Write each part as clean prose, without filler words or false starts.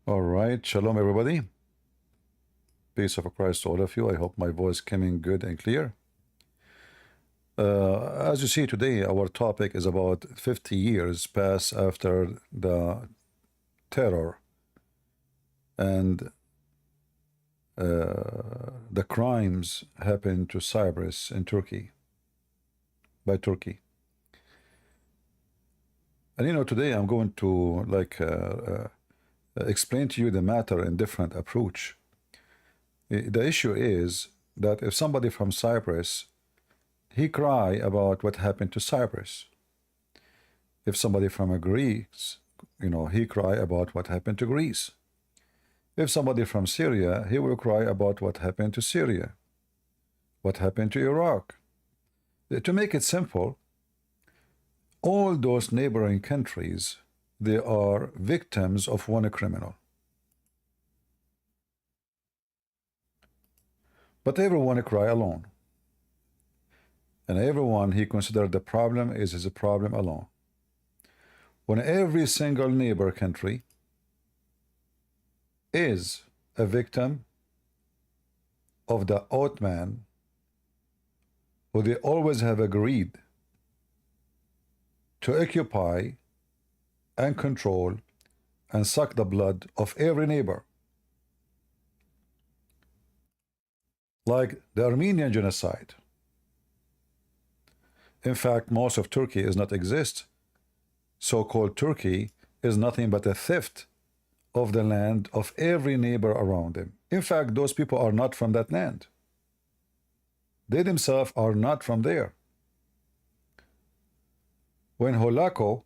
All right, shalom everybody. Peace of Christ to all of you. I hope my voice coming good and clear. As you see today, our topic is about 50 years pass after the terror and the crimes happened to Cyprus in Turkey, by Turkey. And you know, today I'm going to explain to you the matter in different approach. The issue is that if somebody from Cyprus, he cry about what happened to Cyprus. If somebody from Greece, you know, he cry about what happened to Greece. If somebody from Syria, he will cry about what happened to Syria, what happened to Iraq. To make it simple, all those neighboring countries, they are victims of one criminal. But everyone cry alone. And everyone he considered the problem is his problem alone. When every single neighbor country is a victim of the Ottoman, who they always have agreed to occupy and control and suck the blood of every neighbor. Like the Armenian genocide. In fact, most of Turkey does not exist. So-called Turkey is nothing but a theft of the land of every neighbor around them. In fact, those people are not from that land. They themselves are not from there. When Holako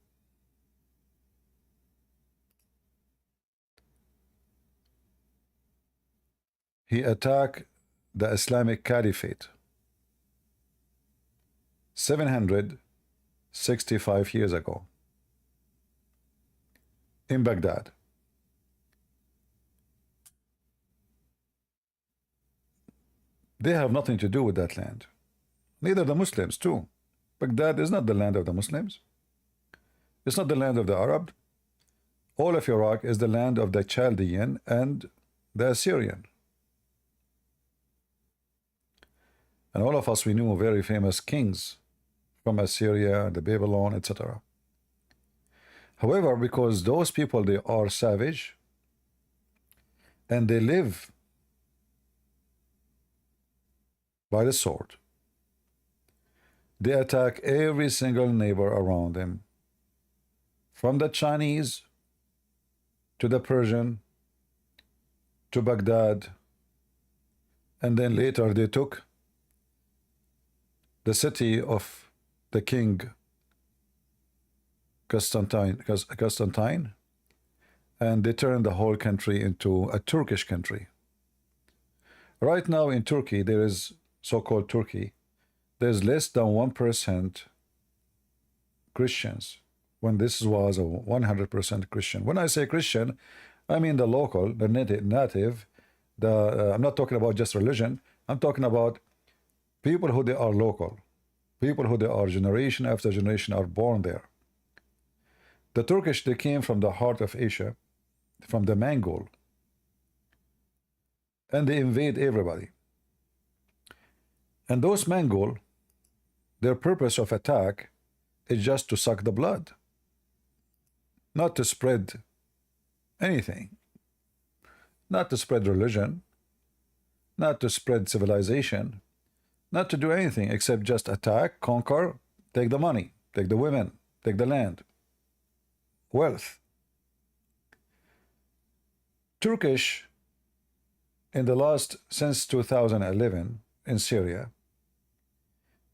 he attacked the Islamic Caliphate 765 years ago in Baghdad. They have nothing to do with that land. Neither the Muslims too. Baghdad is not the land of the Muslims. It's not the land of the Arab. All of Iraq is the land of the Chaldean and the Assyrian. And all of us, we knew very famous kings from Assyria, the Babylon, etc. However, because those people, they are savage and they live by the sword, they attack every single neighbor around them, from the Chinese to the Persian to Baghdad, and then later they took the city of the king Constantine, and they turned the whole country into a Turkish country. Right now in Turkey, there is so-called Turkey, there's less than 1% Christians, when this was a 100% Christian. When I say Christian, I mean the local, the native, I'm not talking about just religion, I'm talking about people who they are local, people who they are generation after generation are born there. The Turkish, they came from the heart of Asia, from the Mongol, and they invade everybody. And those Mongol, their purpose of attack is just to suck the blood, not to spread anything, not to spread religion, not to spread civilization, not to do anything except just attack, conquer, take the money, take the women, take the land, wealth. Turkish, in the last, since 2011 in Syria,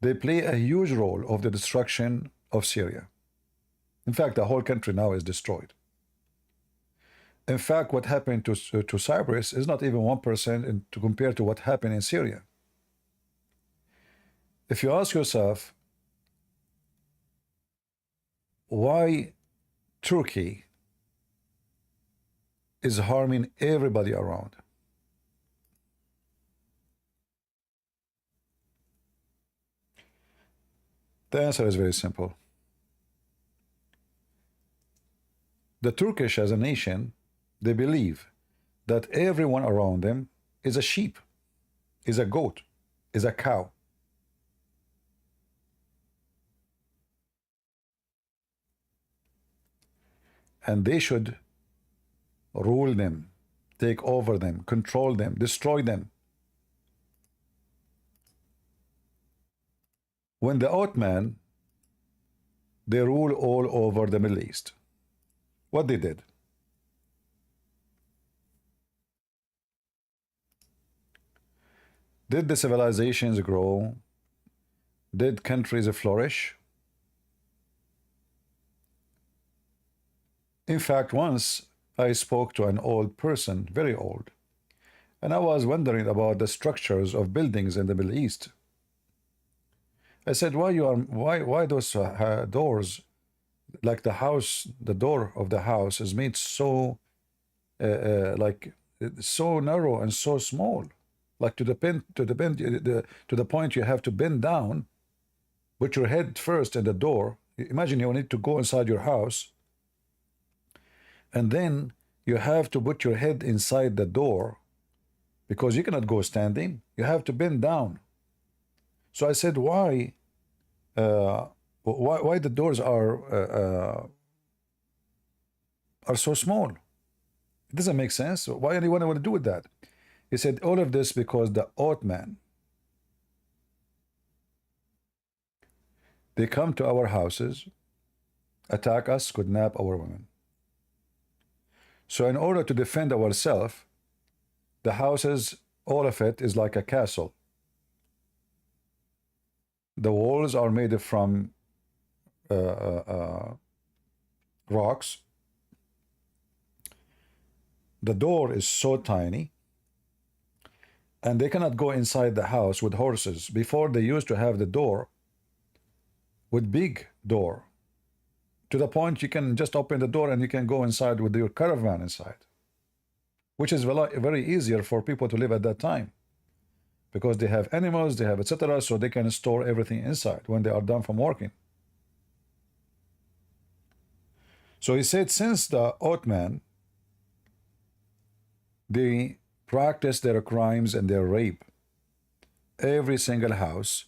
they play a huge role of the destruction of Syria. In fact, the whole country now is destroyed. In fact, what happened to Cyprus is not even 1% to compare to what happened in Syria. If you ask yourself, why Turkey is harming everybody around? The answer is very simple. The Turkish as a nation, They believe that everyone around them is a sheep, is a goat, is a cow. And they should rule them, take over them, control them, destroy them. When the Ottoman, they rule all over the Middle East. What they did? Did the civilizations grow? Did countries flourish? In fact, once I spoke to an old person, very old, and I was wondering about the structures of buildings in the Middle East. I said, why those doors, like the house, the door of the house is made so like so narrow and so small, like to the point you have to bend down, put your head first in the door. Imagine you need to go inside your house, and then you have to put your head inside the door because you cannot go standing. You have to bend down. So I said, why the doors are so small? It doesn't make sense. Why anyone want to do with that? He said, all of this because the Ottoman, they come to our houses, attack us, kidnap our women. So in order to defend ourselves, the houses, all of it is like a castle. The walls are made from rocks. The door is so tiny, and they cannot go inside the house with horses. Before, they used to have the door with big door, to the point you can just open the door and you can go inside with your caravan inside, which is very easier for people to live at that time, because they have animals, they have etc., so they can store everything inside when they are done from working. So he said, since the Ottoman, they practice their crimes and their rape, every single house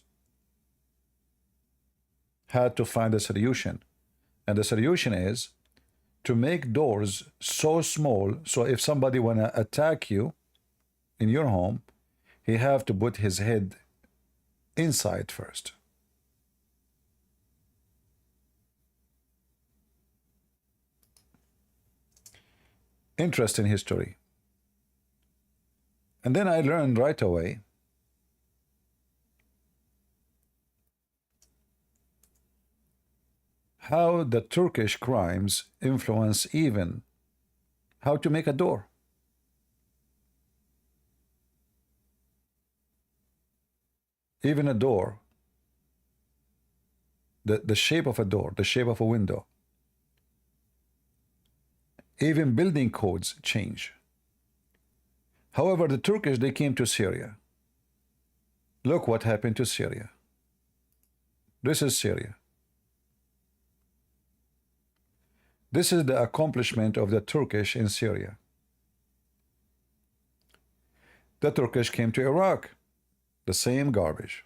had to find a solution. And the solution is to make doors so small, so if somebody want to attack you in your home, he have to put his head inside first. Interesting history. And then I learned right away how the Turkish crimes influence even how to make a door. Even a door, the shape of a door, the shape of a window, even building codes change. However, the Turkish, they came to Syria. Look what happened to Syria. This is Syria. This is the accomplishment of the Turkish in Syria. The Turkish came to Iraq. The same garbage.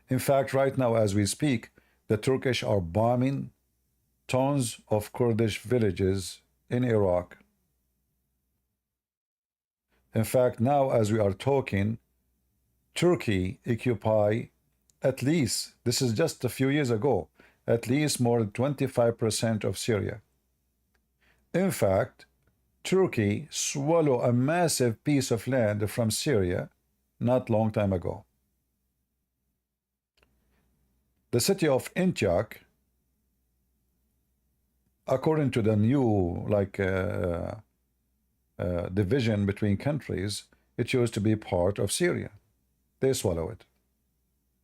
In fact, right now as we speak, the Turkish are bombing tons of Kurdish villages in Iraq. In fact, now as we are talking, Turkey occupy at least, this is just a few years ago, at least more than 25% of Syria. In fact, Turkey swallowed a massive piece of land from Syria not long time ago. The city of Antioch, according to the new division between countries, it used to be part of Syria. They swallow it.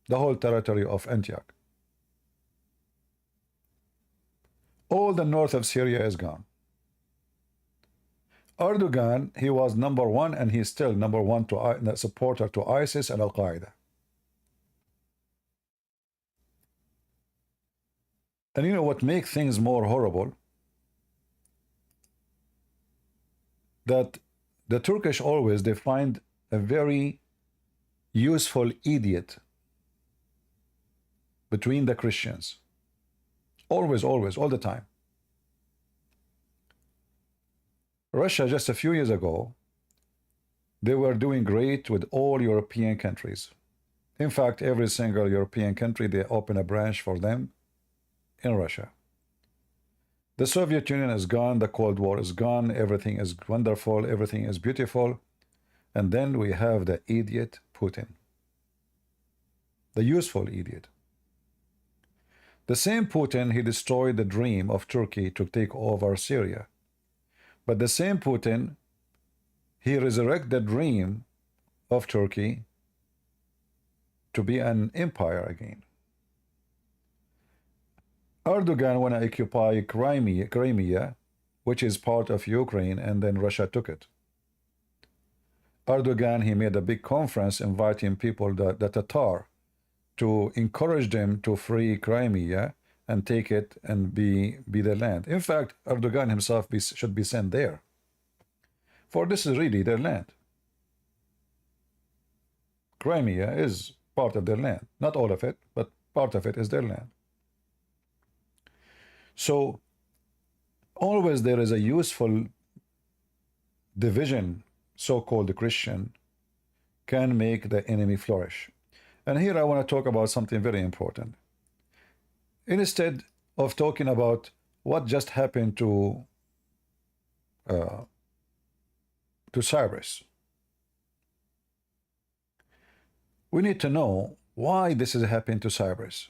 The whole territory of Antioch. All the north of Syria is gone. Erdogan, he was number one, and he's still number one to supporter to ISIS and Al-Qaeda. And you know what makes things more horrible? that the Turkish always, they find a very useful idiot between the Christians. Always, always, all the time. Russia, just a few years ago, they were doing great with all European countries. In fact, every single European country, they open a branch for them in Russia. The Soviet Union is gone, the Cold War is gone, everything is wonderful, everything is beautiful. And then we have the idiot Putin. The useful idiot. The same Putin, he destroyed the dream of Turkey to take over Syria. But the same Putin, he resurrected the dream of Turkey to be an empire again. Erdogan want to occupy Crimea, which is part of Ukraine, and then Russia took it. Erdogan, he made a big conference inviting people, the Tatar, to encourage them to free Crimea and take it and be their land. In fact, Erdogan himself should be sent there, for this is really their land. Crimea is part of their land. Not all of it, but part of it is their land. So always there is a useful division, so-called Christian, can make the enemy flourish. And here I want to talk about something very important. Instead of talking about what just happened to Cyprus, we need to know why this is happening to Cyprus.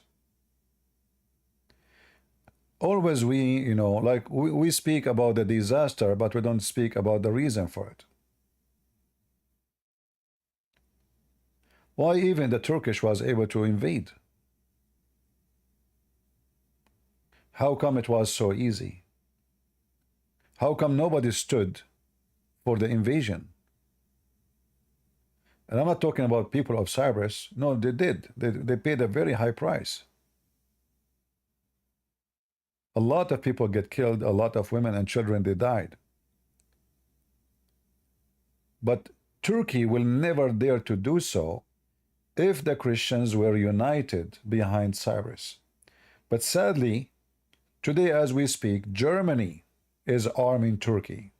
Always we, like we speak about the disaster, but we don't speak about the reason for it. Why even the Turkish was able to invade? How come it was so easy? How come nobody stood for the invasion? And I'm not talking about people of Cyprus. No, they did. They paid a very high price. A lot of people get killed. A lot of women and children, they died. But Turkey will never dare to do so if the Christians were united behind Cyprus. But sadly, today as we speak, Germany is arming Turkey.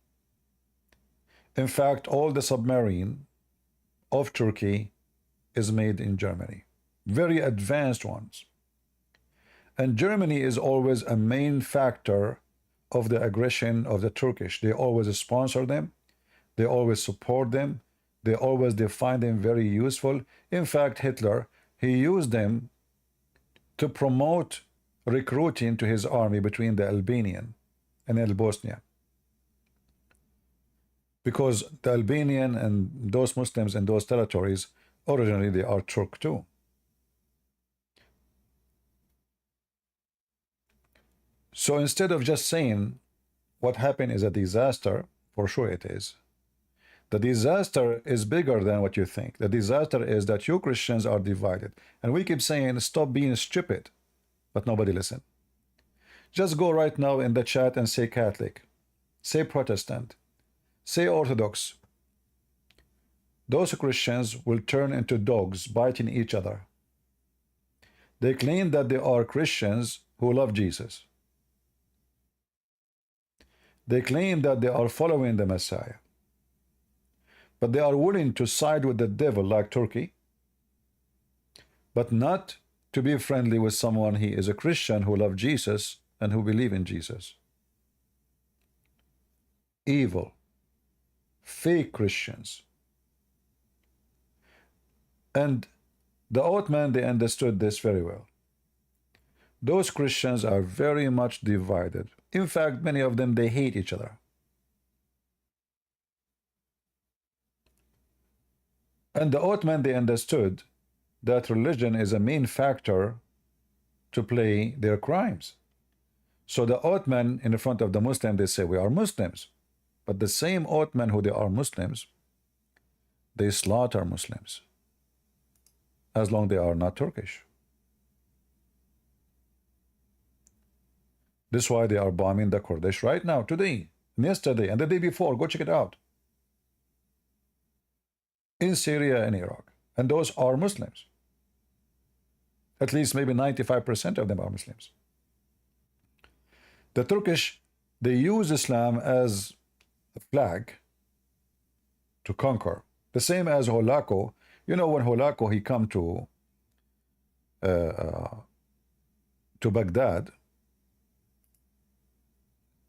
In fact, all the submarine of Turkey is made in Germany. Very advanced ones. And Germany is always a main factor of the aggression of the Turkish. They always sponsor them. They always support them. They find them very useful. In fact, Hitler, he used them to promote recruiting to his army between the Albanian and Bosnia. Because the Albanian and those Muslims in those territories, originally they are Turk too. So instead of just saying what happened is a disaster, for sure it is. The disaster is bigger than what you think. The disaster is that you Christians are divided. And we keep saying, stop being stupid. But nobody listen. Just go right now in the chat and say Catholic. Say Protestant. Say Orthodox. Those Christians will turn into dogs biting each other. They claim that they are Christians who love Jesus. They claim that they are following the Messiah. But they are willing to side with the devil like Turkey, but not to be friendly with someone he is a Christian who loves Jesus and who believes in Jesus. Evil, fake Christians. And the Ottoman, they understood this very well. Those Christians are very much divided. In fact, many of them, they hate each other. And the Ottoman, they understood that religion is a main factor to play their crimes. So the Ottoman, in front of the Muslim, they say, we are Muslims. But the same Ottoman who they are Muslims, they slaughter Muslims, as long as they are not Turkish. This is why they are bombing the Kurdish right now, today, and yesterday, and the day before. Go check it out. in Syria and Iraq. And those are Muslims. At least maybe 95% of them are Muslims. The Turkish, they use Islam as a flag to conquer. The same as Holako. You know, when Holako, he come to Baghdad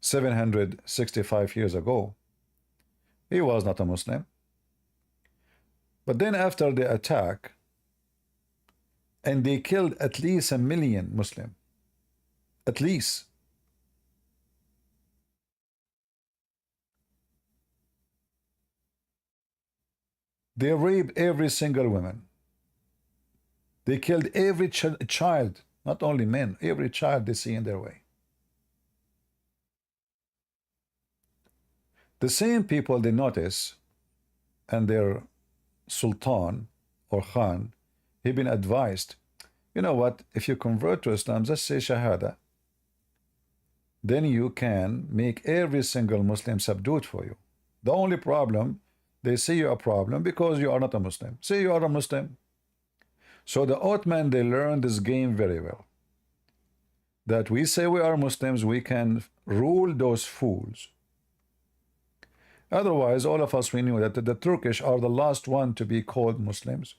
765 years ago, he was not a Muslim. But then after the attack, and they killed at least 1 million Muslim, at least. They raped every single woman. They killed every child, not only men, every child they see in their way. The same people they notice, and their Sultan or Khan, he been advised, you know what, if you convert to Islam, just say Shahada, then you can make every single Muslim subdued for you. The only problem, they see you a problem because you are not a Muslim. Say you are a Muslim. So the Ottoman, they learned this game very well. That we say we are Muslims, we can rule those fools. Otherwise, all of us, we knew that the Turkish are the last one to be called Muslims.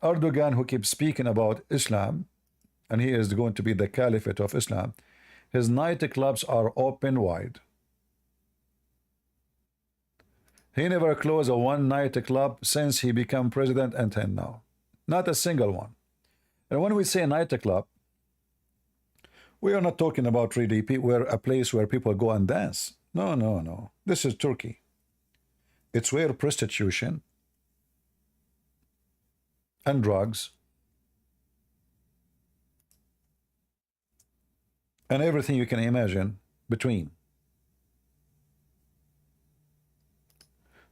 Erdogan, who keeps speaking about Islam, and he is going to be the caliphate of Islam, his nightclubs are open wide. He never closed a one nightclub since he became president until now. Not a single one. And when we say nightclub, we are not talking about really a place where people go and dance. No, no, no. This is Turkey. It's where prostitution and drugs and everything you can imagine between.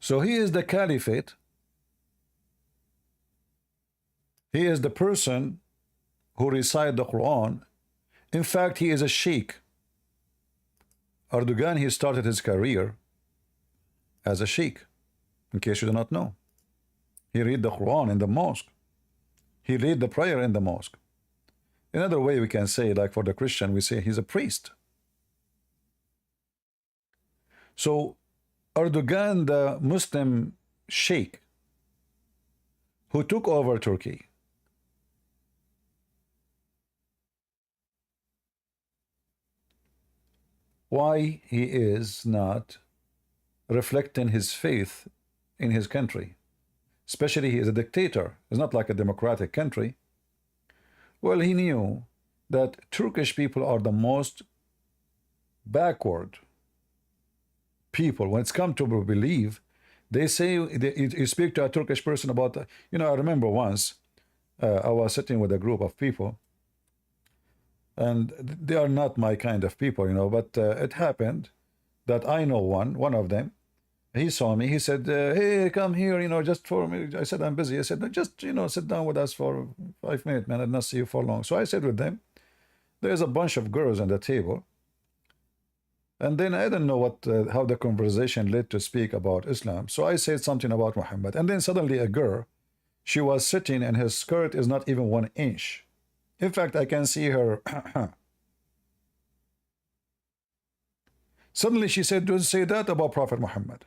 So he is the caliphate. He is the person who recites the Quran. In fact, he is a sheikh. Erdogan, he started his career as a sheikh, in case you do not know. He read the Quran in the mosque. He read the prayer in the mosque. Another way we can say, like for the Christian, we say he's a priest. So Erdogan, the Muslim sheikh who took over Turkey, why he is not reflecting his faith in his country, especially he is a dictator. It's not like a democratic country. Well, he knew that Turkish people are the most backward people when it's come to believe. They say, you speak to a Turkish person about, you know, I remember once I was sitting with a group of people, and they are not my kind of people, you know, but it happened that I know one of them. He saw me, he said, hey, come here, you know, just for me. I said, I'm busy. I said, no, just, you know, sit down with us for 5 minutes, man. I'll not see you for long. So I said with them, there's a bunch of girls on the table. And then I don't know what, how the conversation led to speak about Islam. So I said something about Muhammad. And then suddenly a girl, she was sitting and her skirt is not even 1 inch. In fact, I can see her. Suddenly she said, don't say that about Prophet Muhammad.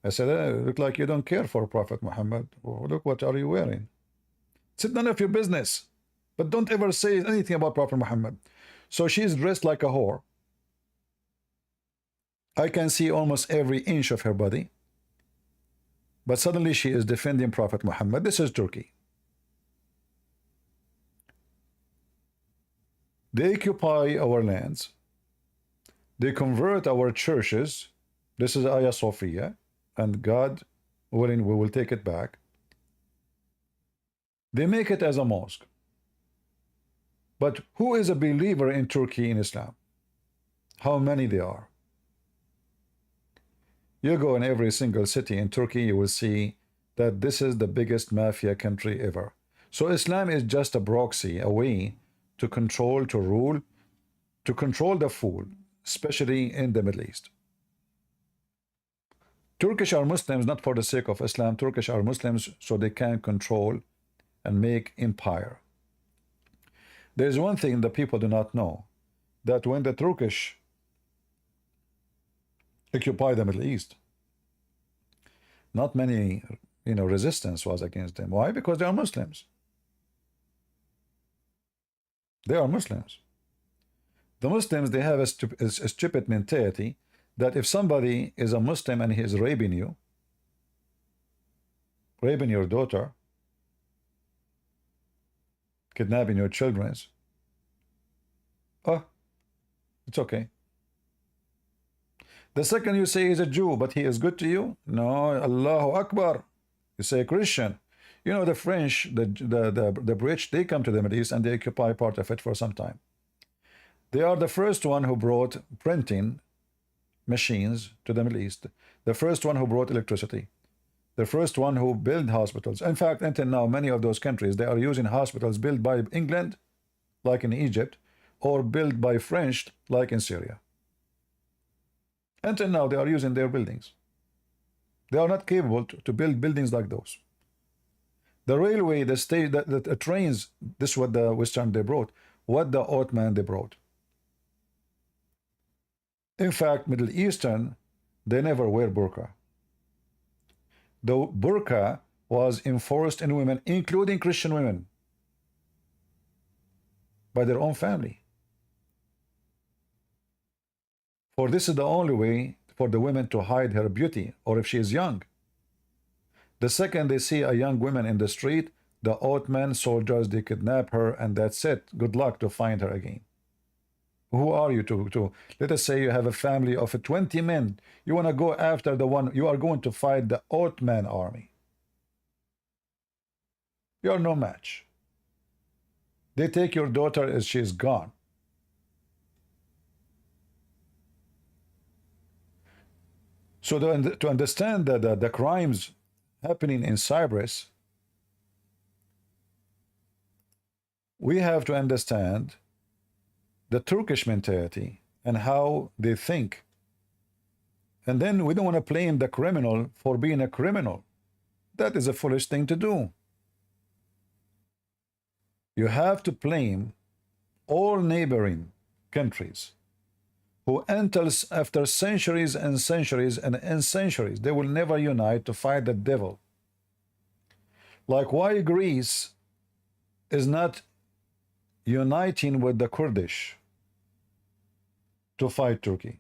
I said, look like you don't care for Prophet Muhammad. Oh, look, what are you wearing? It's none of your business. But don't ever say anything about Prophet Muhammad. So she's dressed like a whore. I can see almost every inch of her body. But suddenly she is defending Prophet Muhammad. This is Turkey. They occupy our lands. They convert our churches. This is Hagia Sophia. And God willing, we will take it back. They make it as a mosque. But who is a believer in Turkey in Islam? How many they are? You go in every single city in Turkey, you will see that this is the biggest mafia country ever. So Islam is just a proxy, a way to control, to rule, to control the fool, especially in the Middle East. Turkish are Muslims not for the sake of Islam. Turkish are Muslims so they can control and make empire. There is one thing that people do not know, that when the Turkish occupy the Middle East, not many resistance was against them. Why? Because they are Muslims. They are Muslims. The Muslims, they have a stupid mentality that if somebody is a Muslim and he is raping you, raping your daughter, kidnapping your children, oh, it's okay. The second you say he's a Jew, but he is good to you, no, Allahu Akbar. You say Christian. You know, the French, the British, they come to the Middle East and they occupy part of it for some time. They are the first one who brought printing machines to the Middle East. The first one who brought electricity. The first one who built hospitals. In fact, until now, many of those countries, they are using hospitals built by England, like in Egypt, or built by French, like in Syria. Until now, they are using their buildings. They are not capable to build buildings like those. The railway, the state, the trains, this is what the Western they brought, what the Ottoman they brought. In fact, Middle Eastern, they never wear burqa. The burqa was enforced in women, including Christian women, by their own family. For this is the only way for the women to hide her beauty, or if she is young. The second they see a young woman in the street, the Ottoman soldiers, they kidnap her, and that's it. Good luck to find her again. Who are you to let us say you have a family of 20 men. You want to go after the one, you are going to fight the Ottoman army. You are no match. They take your daughter as she is gone. So to understand the crimes happening in Cyprus, we have to understand the Turkish mentality and how they think. And then we don't want to blame the criminal for being a criminal. That is a foolish thing to do. You have to blame all neighboring countries who until after centuries and centuries and centuries, they will never unite to fight the devil. Like why Greece is not uniting with the Kurdish to fight Turkey.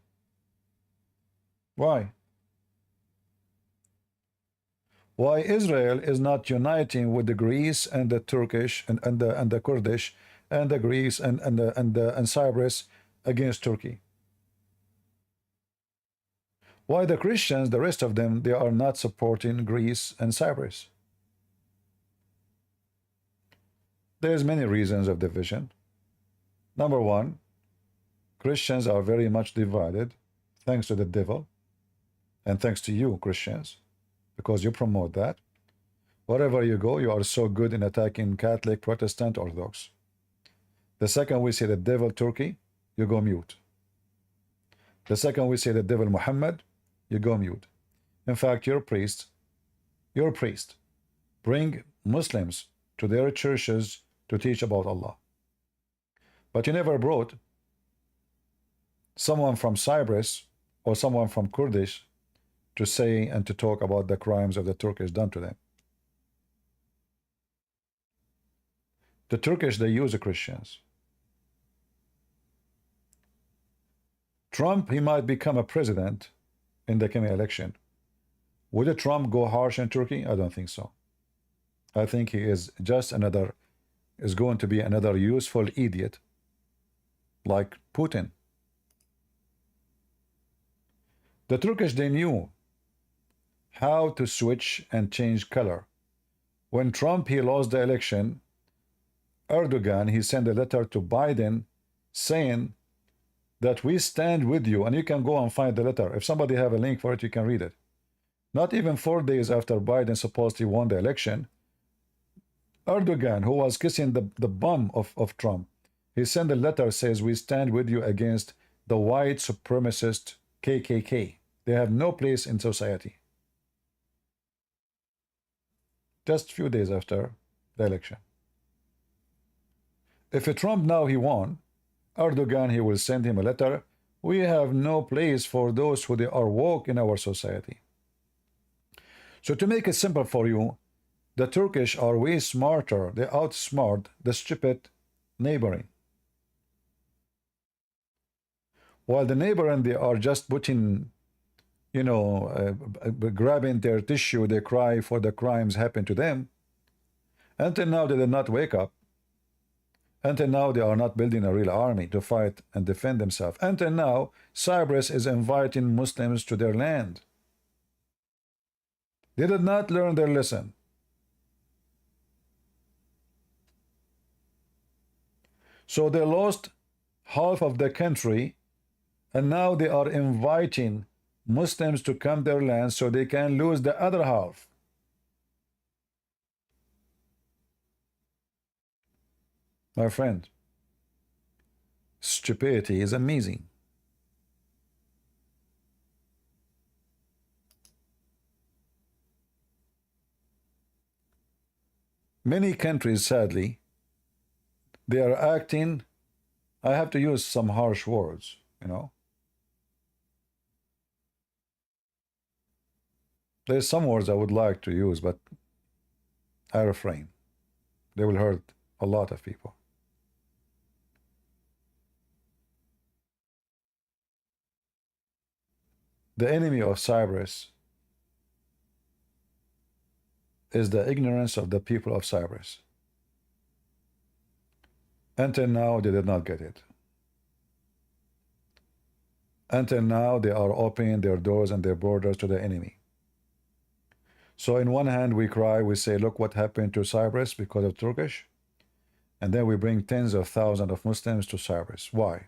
Why? Why Israel is not uniting with the Greece and the Turkish and the Kurdish and the Greece and Cyprus against Turkey? Why the Christians, the rest of them, they are not supporting Greece and Cyprus? There's many reasons of division. Number one, Christians are very much divided, thanks to the devil, and thanks to you, Christians, because you promote that. Wherever you go, you are so good in attacking Catholic, Protestant, Orthodox. The second we say the devil Turkey, you go mute. The second we say the devil Muhammad, you go mute. In fact, your priest, bring Muslims to their churches to teach about Allah. But you never brought someone from Cyprus or someone from Kurdish to say and to talk about the crimes of the Turkish done to them. The Turkish, they use the Christians. Trump, he might become a president in the coming election. Would Trump go harsh in Turkey? I don't think so. I think he is just is going to be another useful idiot like Putin. The Turkish, they knew how to switch and change color. When Trump, he lost the election, Erdogan, he sent a letter to Biden saying that we stand with you, and you can go and find the letter. If somebody have a link for it, you can read it. Not even 4 days after Biden supposedly won the election, Erdogan, who was kissing the bum of Trump, he sent a letter, says we stand with you against the white supremacist KKK. They have no place in society. just a few days after the election. If Trump now he won, Erdogan he will send him a letter. We have no place for those who they are woke in our society. So to make it simple for you, the Turkish are way smarter. They outsmart the stupid neighboring. While the neighboring, they are just putting, you know, grabbing their tissue, they cry for the crimes happened to them. Until now, they did not wake up. Until now, they are not building a real army to fight and defend themselves. Until now, Cyprus is inviting Muslims to their land. They did not learn their lesson. So they lost half of the country, and now they are inviting Muslims to come their land so they can lose the other half. My friend, stupidity is amazing. Many countries, sadly, they are acting, I have to use some harsh words, you know. There's some words I would like to use, but I refrain. They will hurt a lot of people. The enemy of Cyprus is the ignorance of the people of Cyprus. Until now, they did not get it. Until now, they are opening their doors and their borders to the enemy. So in one hand, we cry, we say, look what happened to Cyprus because of Turkish. And then we bring tens of thousands of Muslims to Cyprus. Why?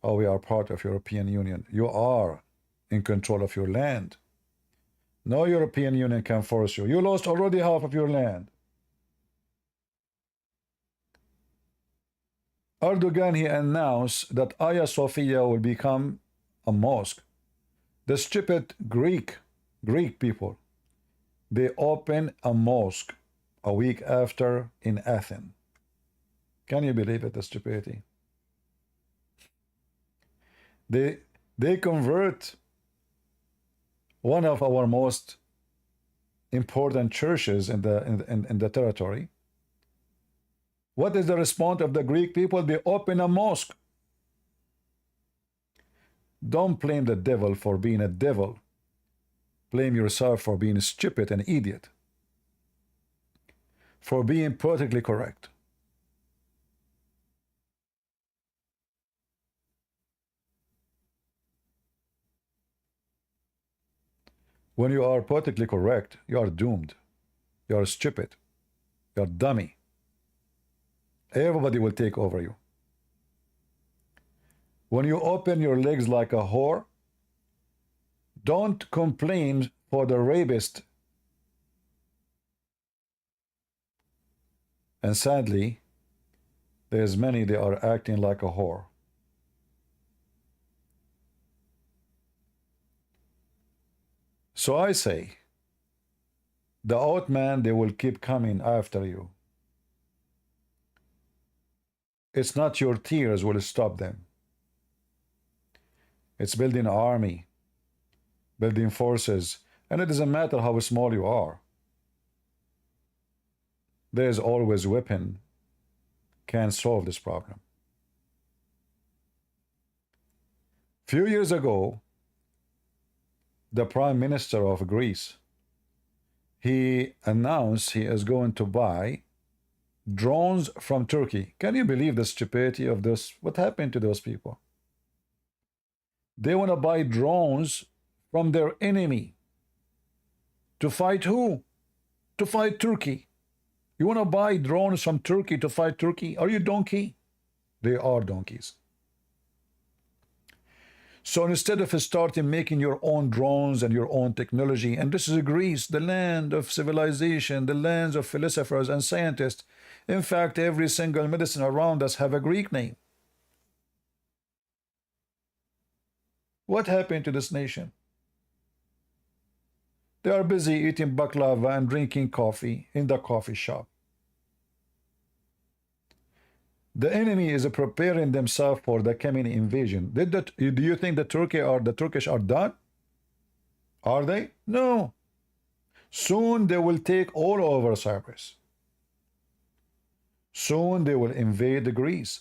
Oh, we are part of European Union. You are in control of your land. No European Union can force you. You lost already half of your land. Erdogan, he announced that Hagia Sophia will become a mosque. The stupid Greek people, they open a mosque a week after in Athens. Can you believe it, the stupidity? They convert one of our most important churches in the territory. What is the response of the Greek people? They open a mosque. Don't blame the devil for being a devil. Blame yourself for being stupid and idiot. For being politically correct. When you are politically correct, you are doomed. You are stupid. You are dummy. Everybody will take over you. When you open your legs like a whore, don't complain for the rapist. And sadly, there's many, they are acting like a whore. So I say, the old man, they will keep coming after you. It's not your tears will stop them. It's building an army, building forces, and it doesn't matter how small you are. There's always weapon can solve this problem. Few years ago, the Prime Minister of Greece, he announced he is going to buy drones from Turkey. Can you believe the stupidity of this? What happened to those people? They want to buy drones from their enemy. To fight who? To fight Turkey. You want to buy drones from Turkey to fight Turkey? Are you donkey? They are donkeys. So instead of starting making your own drones and your own technology, and this is Greece, the land of civilization, the land of philosophers and scientists. In fact, every single medicine around us have a Greek name. What happened to this nation? They are busy eating baklava and drinking coffee in the coffee shop. The enemy is preparing themselves for the coming invasion. Do you think the Turkey or the Turkish are done? Are they? No. Soon they will take all over Cyprus. Soon they will invade Greece.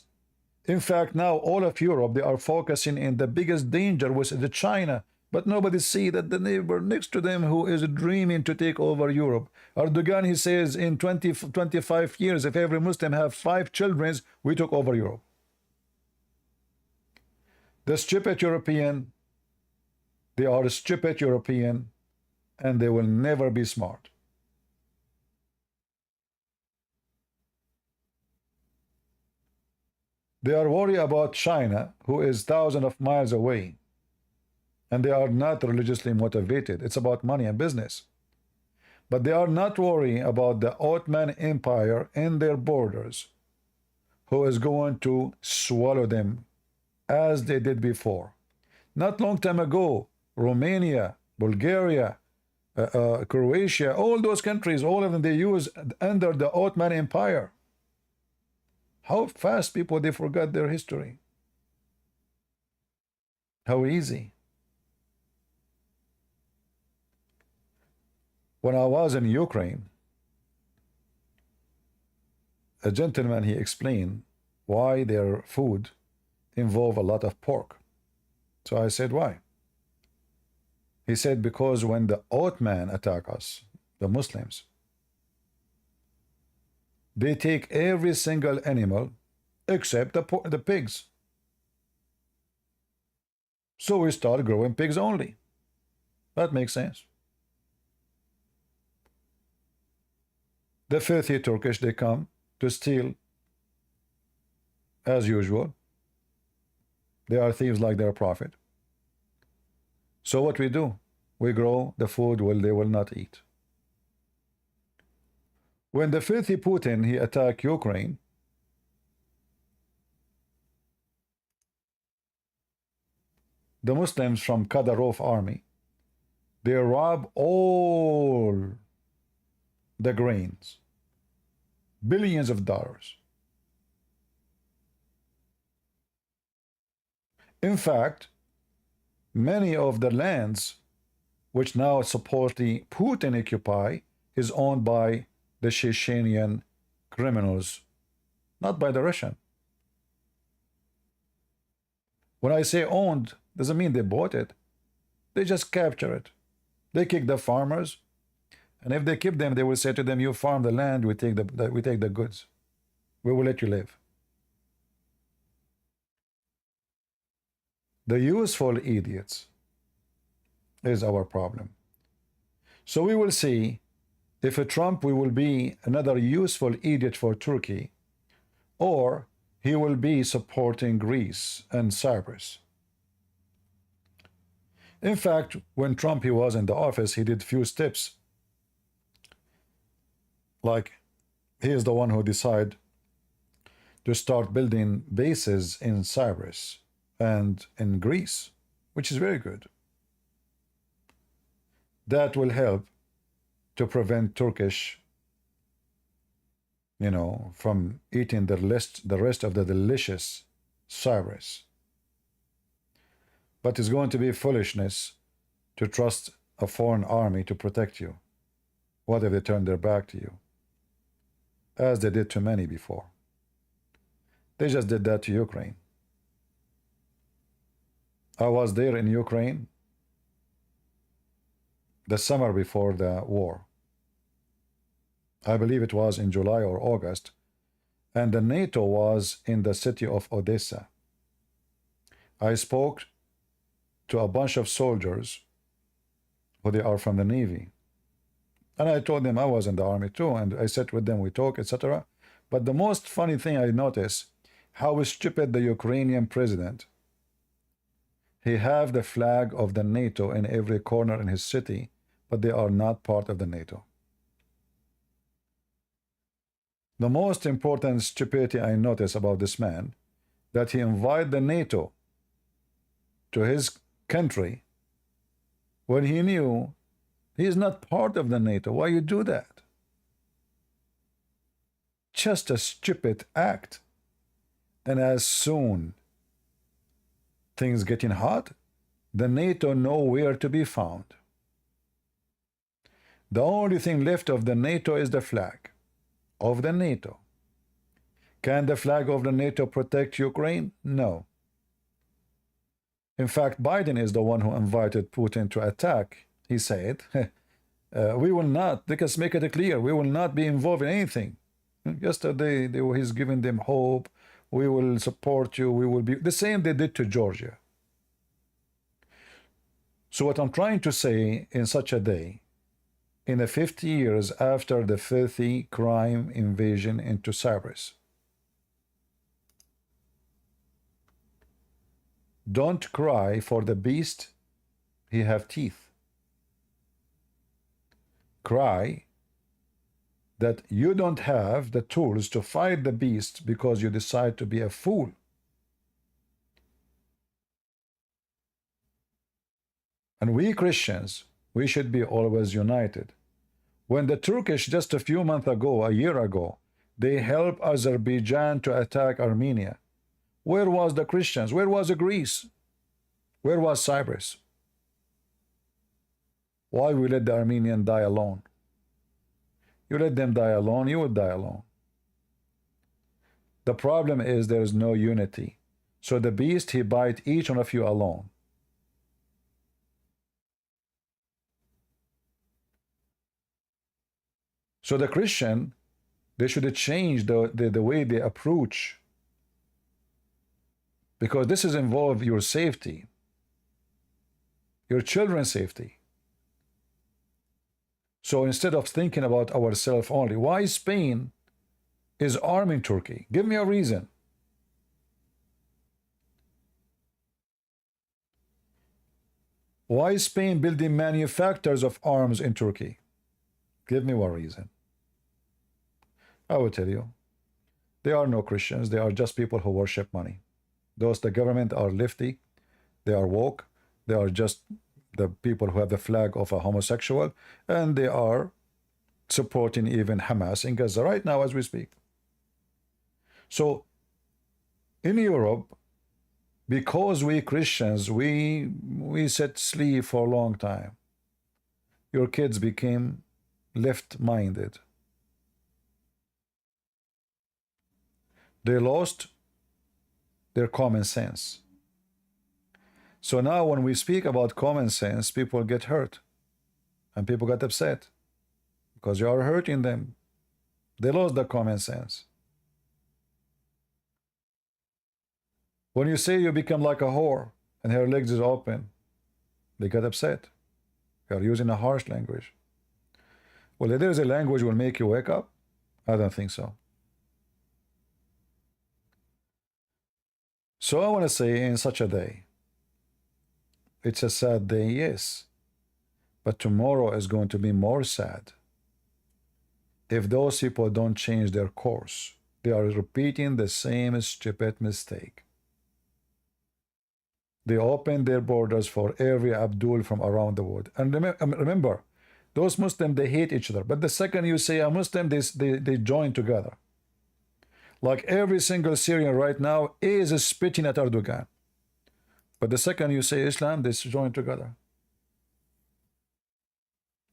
In fact, now all of Europe, they are focusing in the biggest danger, which is China. But nobody see that the neighbor next to them who is dreaming to take over Europe. Erdogan, he says, in 25 years, if every Muslim have 5 children, we took over Europe. The stupid European, they are stupid European, and they will never be smart. They are worried about China, who is thousands of miles away. And they are not religiously motivated. It's about money and business. But they are not worrying about the Ottoman Empire in their borders, who is going to swallow them as they did before. Not long time ago, Romania, Bulgaria, Croatia, all those countries, all of them, they used under the Ottoman Empire. How fast people, they forgot their history. How easy. When I was in Ukraine, a gentleman, he explained why their food involve a lot of pork. So I said, why? He said, because when the Ottoman attack us, the Muslims, they take every single animal except the pigs. So we start growing pigs only. That makes sense. The filthy Turkish, they come to steal as usual. They are thieves like their prophet. So what we do? We grow the food they will not eat. When the filthy Putin, he attacked Ukraine, the Muslims from Kadyrov army, they rob all the grains, billions of dollars. In fact, many of the lands which now supposedly Putin occupy is owned by the Chechenian criminals, not by the Russian. When I say owned, doesn't mean they bought it. They just capture it. They kick the farmers, and if they keep them, they will say to them, you farm the land, we take the goods. We will let you live. The useful idiots is our problem. So we will see if a Trump will be another useful idiot for Turkey, or he will be supporting Greece and Cyprus. In fact, when Trump he was in the office, he did few steps. Like, he is the one who decided to start building bases in Cyprus and in Greece, which is very good. That will help to prevent Turkish, from eating the rest of the delicious Cyprus. But it's going to be foolishness to trust a foreign army to protect you. What if they turn their back to you? As they did to many before. They just did that to Ukraine. I was there in Ukraine the summer before the war. I believe it was in July or August, and the NATO was in the city of Odessa. I spoke to a bunch of soldiers who they are from the Navy, and I told them I was in the army too, and I sat with them, we talk, etc. But the most funny thing I noticed, how stupid the Ukrainian president, he have the flag of the NATO in every corner in his city, but they are not part of the NATO. The most important stupidity I notice about this man, that he invited the NATO to his country when he knew He is not part of the NATO. Why you do that? Just a stupid act. And as soon things getting hot, the NATO nowhere to be found. The only thing left of the NATO is the flag of the NATO. Can the flag of the NATO protect Ukraine? No. In fact, Biden is the one who invited Putin to attack. He said, we will not, let's make it clear, we will not be involved in anything. Yesterday, he's giving them hope. We will support you. We will be the same they did to Georgia. So what I'm trying to say in such a day, in the 50 years after the filthy crime invasion into Cyprus, don't cry for the beast, he have teeth. Cry that you don't have the tools to fight the beast because you decide to be a fool. And we Christians, we should be always united. When the Turkish just a few months ago, a year ago, they helped Azerbaijan to attack Armenia, where was the Christians? Where was Greece? Where was Cyprus? Why we let the Armenian die alone? You let them die alone, you would die alone. The problem is there is no unity. So the beast, he bite each one of you alone. So the Christian, they should change the way they approach, because this is involve your safety, your children's safety. So instead of thinking about ourselves only, why Spain is arming Turkey? Give me a reason. Why is Spain building manufacturers of arms in Turkey? Give me one reason. I will tell you. They are no Christians. They are just people who worship money. Those the government are lefty. They are woke. They are just the people who have the flag of a homosexual. And they are supporting even Hamas in Gaza right now as we speak. So in Europe, because we Christians, we sat sleep for a long time. Your kids became left-minded. They lost their common sense. So now when we speak about common sense, people get hurt. And people get upset. Because you are hurting them. They lost their common sense. When you say you become like a whore and her legs is open, they get upset. You are using a harsh language. Well, if there is a language will make you wake up, I don't think so. So I want to say in such a day, it's a sad day, yes, but tomorrow is going to be more sad. If those people don't change their course, they are repeating the same stupid mistake. They open their borders for every Abdul from around the world. And remember, those Muslims, they hate each other. But the second you say a Muslim, they join together. Like every single Syrian right now is spitting at Erdogan. But the second you say Islam, they join together.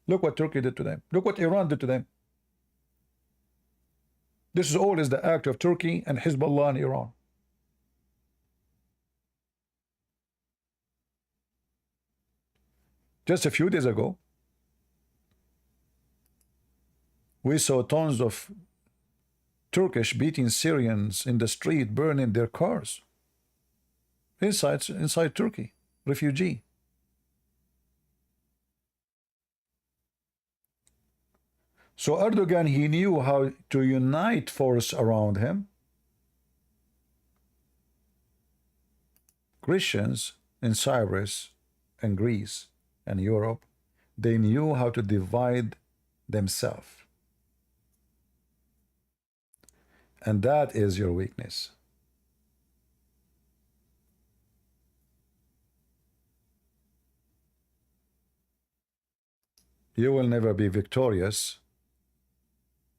Look what Turkey did to them. Look what Iran did to them. This is all is the act of Turkey and Hezbollah and Iran. Just a few days ago, we saw tons of Turkish beating Syrians in the street, burning their cars. Inside Turkey, refugee. So Erdogan, he knew how to unite force around him. Christians in Cyprus and Greece and Europe, they knew how to divide themselves. And that is your weakness. You will never be victorious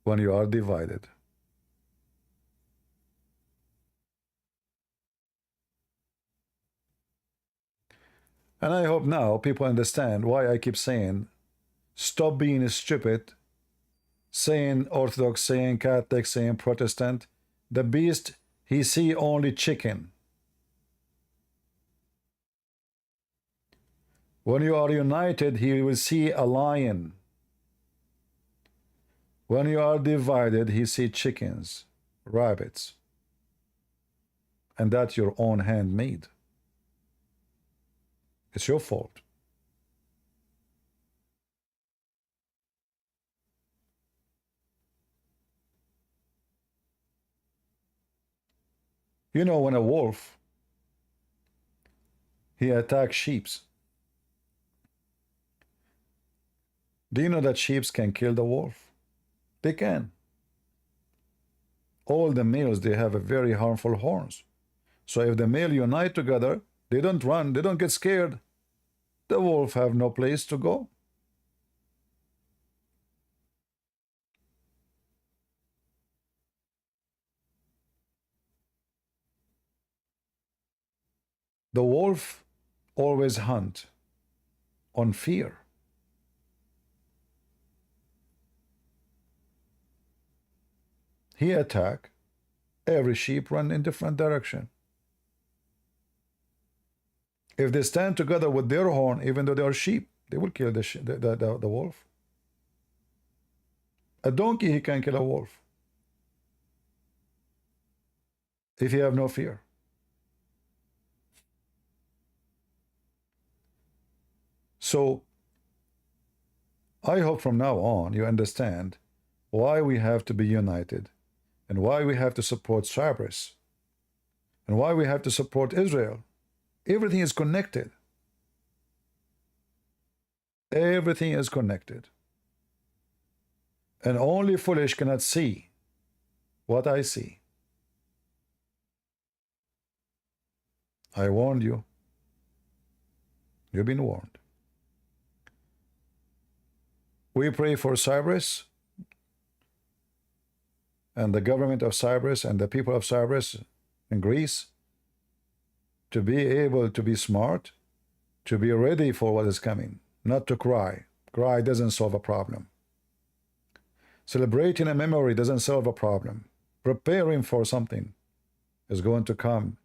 when you are divided. And I hope now people understand why I keep saying, stop being stupid, saying Orthodox, saying Catholic, saying Protestant. The beast, he see only chicken. When you are united, he will see a lion. When you are divided, he see chickens, rabbits. And that's your own handmade. It's your fault. You know, when a wolf, he attacks sheep. Do you know that sheep can kill the wolf? They can. All the males, they have a very harmful horns. So if the male unite together, they don't run, they don't get scared. The wolf have no place to go. The wolf always hunt on fear. He attack, every sheep run in different direction. If they stand together with their horn, even though they are sheep, they will kill the wolf. A donkey, he can kill a wolf if he have no fear. So I hope from now on you understand why we have to be united, and why we have to support Cyprus, and why we have to support Israel. Everything is connected. Everything is connected. And only foolish cannot see what I see. I warned you. You've been warned. We pray for Cyprus and the government of Cyprus and the people of Cyprus in Greece to be able to be smart, to be ready for what is coming, not to cry. Cry doesn't solve a problem. Celebrating a memory doesn't solve a problem. Preparing for something is going to come,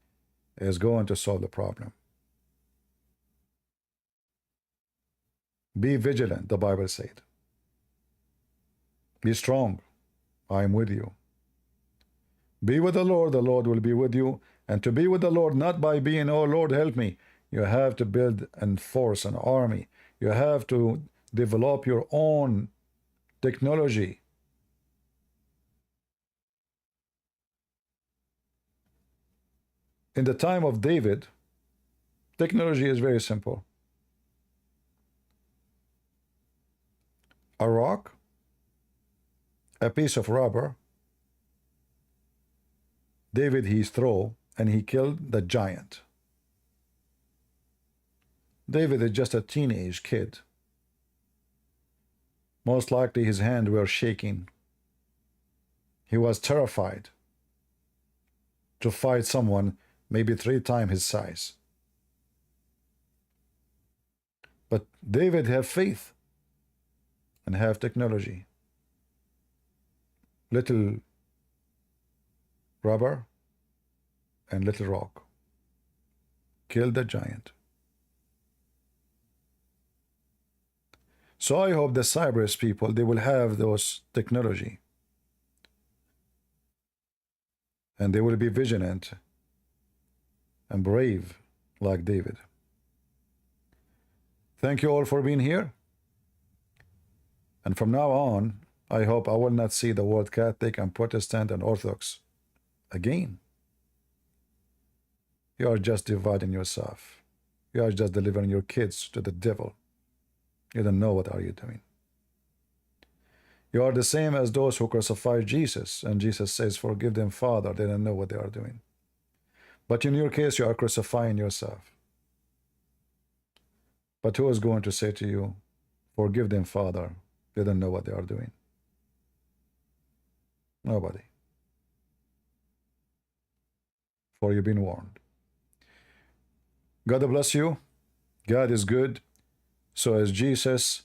is going to solve the problem. Be vigilant, the Bible said. Be strong. I am with you. Be with the Lord will be with you. And to be with the Lord, not by being, oh Lord, help me. You have to build and force an army. You have to develop your own technology. In the time of David, technology is very simple. A rock, a piece of rubber. David, he threw and he killed the giant. David is just a teenage kid. Most likely his hands were shaking. He was terrified to fight someone maybe 3 times his size. But David have faith and have technology. Little rubber and little rock. Kill the giant. So I hope the Cyprus people, they will have those technology. And they will be vigilant and brave like David. Thank you all for being here. And from now on, I hope I will not see the word Catholic and Protestant and Orthodox again. You are just dividing yourself. You are just delivering your kids to the devil. You don't know what are you doing. You are the same as those who crucified Jesus, and Jesus says, forgive them, Father, they don't know what they are doing. But in your case, you are crucifying yourself. But who is going to say to you, Forgive them, Father. They don't know what they are doing. Nobody. For you've been warned. God bless you. God is good. So is Jesus.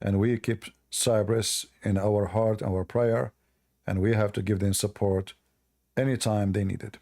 And we keep Cyprus in our heart, our prayer. And we have to give them support anytime they need it.